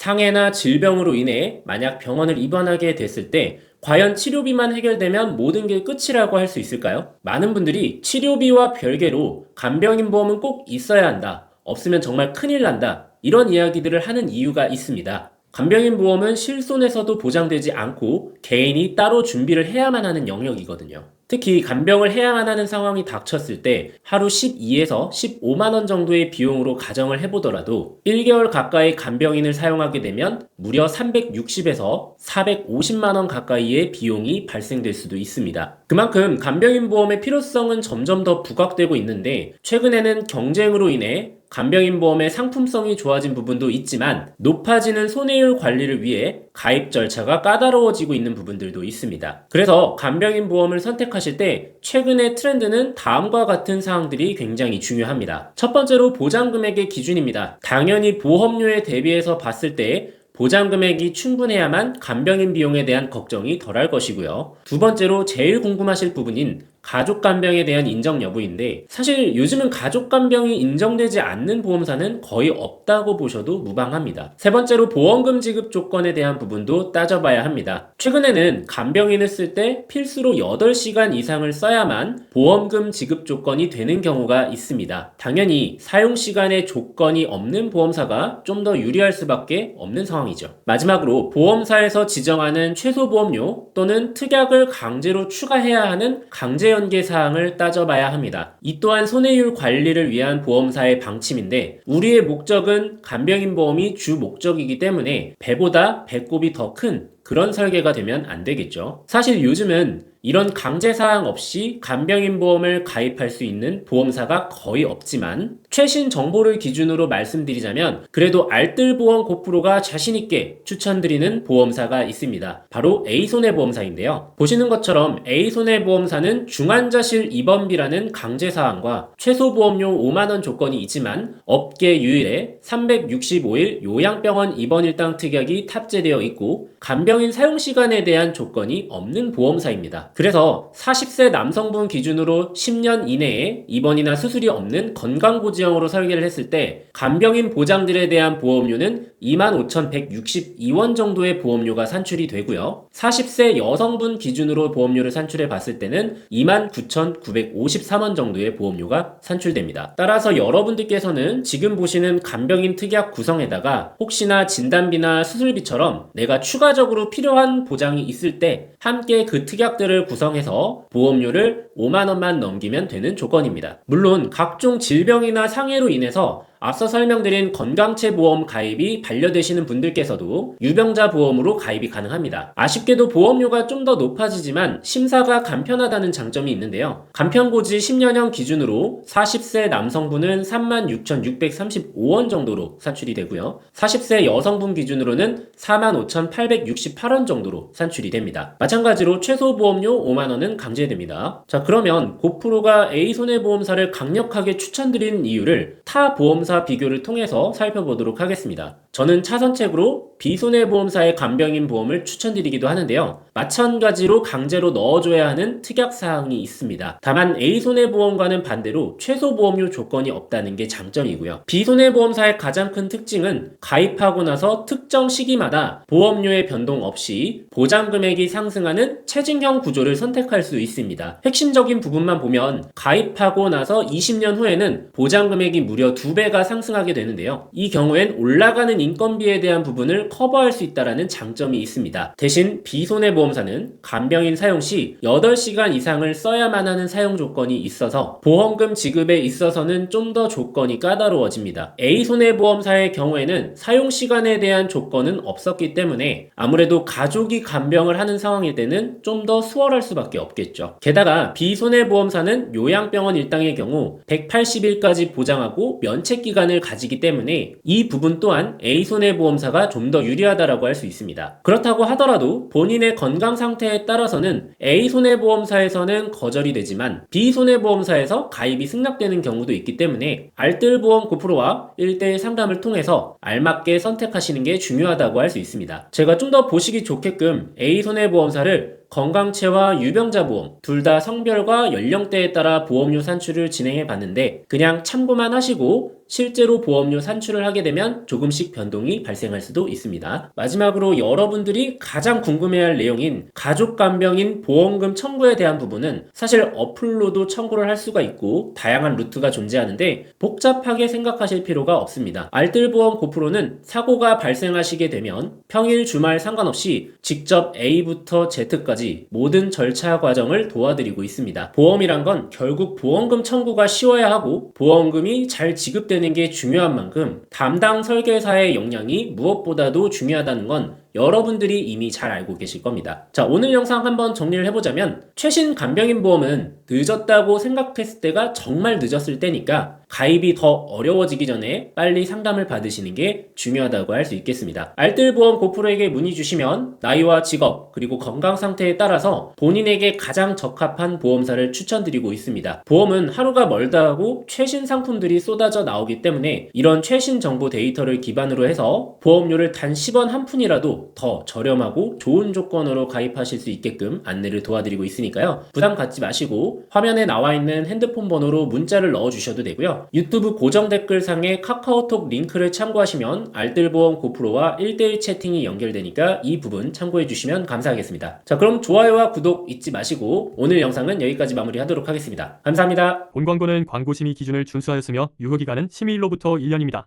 상해나 질병으로 인해 만약 병원을 입원하게 됐을 때 과연 치료비만 해결되면 모든 게 끝이라고 할 수 있을까요? 많은 분들이 치료비와 별개로 간병인 보험은 꼭 있어야 한다. 없으면 정말 큰일 난다. 이런 이야기들을 하는 이유가 있습니다. 간병인 보험은 실손에서도 보장되지 않고 개인이 따로 준비를 해야만 하는 영역이거든요. 특히 간병을 해야만 하는 상황이 닥쳤을 때 하루 12에서 15만 원 정도의 비용으로 가정을 해보더라도 1개월 가까이 간병인을 사용하게 되면 무려 360에서 450만 원 가까이의 비용이 발생될 수도 있습니다. 그만큼 간병인 보험의 필요성은 점점 더 부각되고 있는데 최근에는 경쟁으로 인해 간병인 보험의 상품성이 좋아진 부분도 있지만 높아지는 손해율 관리를 위해 가입 절차가 까다로워지고 있는 부분들도 있습니다. 그래서 간병인 보험을 선택하실 때 최근의 트렌드는 다음과 같은 사항들이 굉장히 중요합니다. 첫 번째로 보장 금액의 기준입니다. 당연히 보험료에 대비해서 봤을 때 보장 금액이 충분해야만 간병인 비용에 대한 걱정이 덜할 것이고요. 두 번째로 제일 궁금하실 부분인 가족 간병에 대한 인정 여부인데 사실 요즘은 가족 간병이 인정되지 않는 보험사는 거의 없다고 보셔도 무방합니다. 세 번째로 보험금 지급 조건에 대한 부분도 따져봐야 합니다. 최근에는 간병인을 쓸 때 필수로 8시간 이상을 써야만 보험금 지급 조건이 되는 경우가 있습니다. 당연히 사용 시간에 조건이 없는 보험사가 좀 더 유리할 수밖에 없는 상황이죠. 마지막으로 보험사에서 지정하는 최소 보험료 또는 특약을 강제로 추가해야 하는 강제 연계 사항을 따져봐야 합니다. 이 또한 손해율 관리를 위한 보험사의 방침인데 우리의 목적은 간병인 보험이 주 목적이기 때문에 배보다 배꼽이 더 큰 그런 설계가 되면 안 되겠죠. 사실 요즘은 이런 강제사항 없이 간병인 보험을 가입할 수 있는 보험사가 거의 없지만 최신 정보를 기준으로 말씀드리자면 그래도 알뜰보험 고프로가 자신있게 추천드리는 보험사가 있습니다. 바로 A손해보험사인데요. 보시는 것처럼 A손해보험사는 중환자실 입원비라는 강제사항과 최소보험료 5만원 조건이 있지만 업계 유일에 365일 요양병원 입원일당 특약이 탑재되어 있고 간병인 사용시간에 대한 조건이 없는 보험사입니다. 그래서 40세 남성분 기준으로 10년 이내에 입원이나 수술이 없는 건강보지형으로 설계를 했을 때 간병인 보장들에 대한 보험료는 25,162원 정도의 보험료가 산출이 되고요. 40세 여성분 기준으로 보험료를 산출해 봤을 때는 29,953원 정도의 보험료가 산출됩니다. 따라서 여러분들께서는 지금 보시는 간병인 특약 구성에다가 혹시나 진단비나 수술비처럼 내가 추가적으로 필요한 보장이 있을 때 함께 그 특약들을 구성해서 보험료를 5만원만 넘기면 되는 조건입니다. 물론 각종 질병이나 상해로 인해서 앞서 설명드린 건강체 보험 가입이 반려되시는 분들께서도 유병자 보험으로 가입이 가능합니다. 아쉽게도 보험료가 좀 더 높아지지만 심사가 간편하다는 장점이 있는데요. 간편고지 10년형 기준으로 40세 남성분은 36,635원 정도로 산출이 되고요. 40세 여성분 기준으로는 45,868원 정도로 산출이 됩니다. 마찬가지로 최소 보험료 5만원은 강제됩니다. 자, 그러면 고프로가 A손해보험사를 강력하게 추천드리는 이유를 타 보험사 비교를 통해서 살펴보도록 하겠습니다. 저는 차선책으로 B손해보험사의 간병인 보험을 추천드리기도 하는데요. 마찬가지로 강제로 넣어줘야 하는 특약사항이 있습니다. 다만 A손해보험과는 반대로 최소보험료 조건이 없다는 게 장점이고요. B손해보험사의 가장 큰 특징은 가입하고 나서 특정 시기마다 보험료의 변동 없이 보장금액이 상승하는 체증형 구조를 선택할 수 있습니다. 핵심적인 부분만 보면 가입하고 나서 20년 후에는 보장금액이 무려 2배가 상승하게 되는데요. 이 경우엔 올라가는 인건비에 대한 부분을 커버할 수 있다는 장점이 있습니다. 대신 B손해보험사는 간병인 사용 시 8시간 이상을 써야만 하는 사용 조건이 있어서 보험금 지급에 있어서는 좀 더 조건이 까다로워집니다. A손해보험사의 경우에는 사용 시간에 대한 조건은 없었기 때문에 아무래도 가족이 간병을 하는 상황일 때는 좀 더 수월할 수밖에 없겠죠. 게다가 B손해보험사는 요양병원 일당의 경우 180일까지 보장하고 면책기간을 가지기 때문에 이 부분 또한 A손해보험사가 좀 더 유리하다라고 할 수 있습니다. 그렇다고 하더라도 본인의 건강 상태에 따라서는 A손해보험사에서는 거절이 되지만 B손해보험사에서 가입이 승낙되는 경우도 있기 때문에 알뜰보험 고프로와 1대1 상담을 통해서 알맞게 선택하시는 게 중요하다고 할 수 있습니다. 제가 좀 더 보시기 좋게끔 A손해보험사를 건강체와 유병자 보험 둘 다 성별과 연령대에 따라 보험료 산출을 진행해 봤는데 그냥 참고만 하시고 실제로 보험료 산출을 하게 되면 조금씩 변동이 발생할 수도 있습니다. 마지막으로 여러분들이 가장 궁금해할 내용인 가족간병인 보험금 청구에 대한 부분은 사실 어플로도 청구를 할 수가 있고 다양한 루트가 존재하는데 복잡하게 생각하실 필요가 없습니다. 알뜰보험 고프로는 사고가 발생하시게 되면 평일 주말 상관없이 직접 A부터 Z까지 모든 절차 과정을 도와드리고 있습니다. 보험이란 건 결국 보험금 청구가 쉬워야 하고 보험금이 잘 지급되는 게 중요한 만큼 담당 설계사의 역량이 무엇보다도 중요하다는 건 여러분들이 이미 잘 알고 계실 겁니다. 자, 오늘 영상 한번 정리를 해보자면 최신 간병인 보험은 늦었다고 생각했을 때가 정말 늦었을 때니까 가입이 더 어려워지기 전에 빨리 상담을 받으시는 게 중요하다고 할 수 있겠습니다. 알뜰보험 고프로에게 문의 주시면 나이와 직업 그리고 건강 상태에 따라서 본인에게 가장 적합한 보험사를 추천드리고 있습니다. 보험은 하루가 멀다 하고 최신 상품들이 쏟아져 나오기 때문에 이런 최신 정보 데이터를 기반으로 해서 보험료를 단 10원 한 푼이라도 더 저렴하고 좋은 조건으로 가입하실 수 있게끔 안내를 도와드리고 있으니까요. 부담 갖지 마시고 화면에 나와 있는 핸드폰 번호로 문자를 넣어주셔도 되고요. 유튜브 고정 댓글상에 카카오톡 링크를 참고하시면 알뜰보험 고프로와 1대1 채팅이 연결되니까 이 부분 참고해주시면 감사하겠습니다. 자, 그럼 좋아요와 구독 잊지 마시고 오늘 영상은 여기까지 마무리하도록 하겠습니다. 감사합니다. 본 광고는 광고 심의 기준을 준수하였으며 유효기간은 심의일로부터 1년입니다.